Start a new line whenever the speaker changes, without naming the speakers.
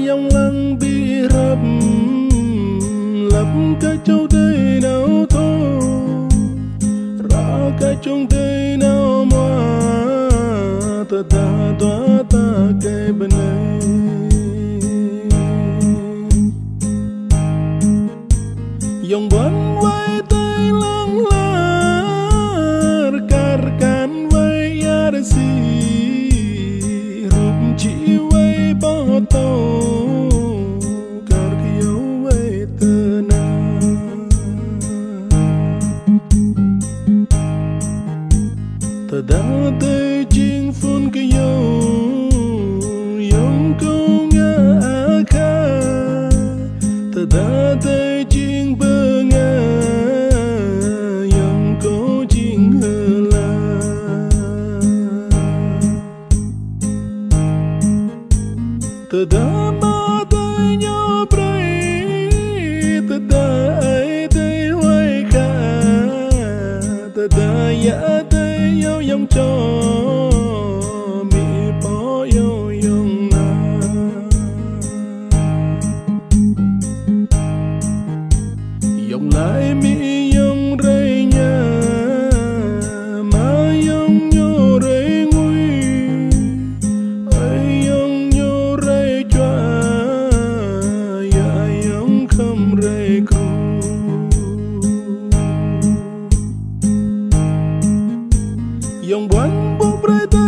dòng lăng bị rập lập cái châu tây nào thô ra cái chung tây nào mà ta ta toa ta cái bên này dòng bắn vai tay lăng la rekan vai ada si rup chỉ vai bao tàu kar kiau vai tena ta da tay chinh phun kiau yong kong aka ta da tay chinh da ma tay nhỏ bray da ai tay hoài kha da ya tay yêu yong cho mi po yêu yong na yong lại mi yong ray nha ma yong nyo ray ngui ai yong nyo ray chua ya yong kham ray ku yong buan bu ray ta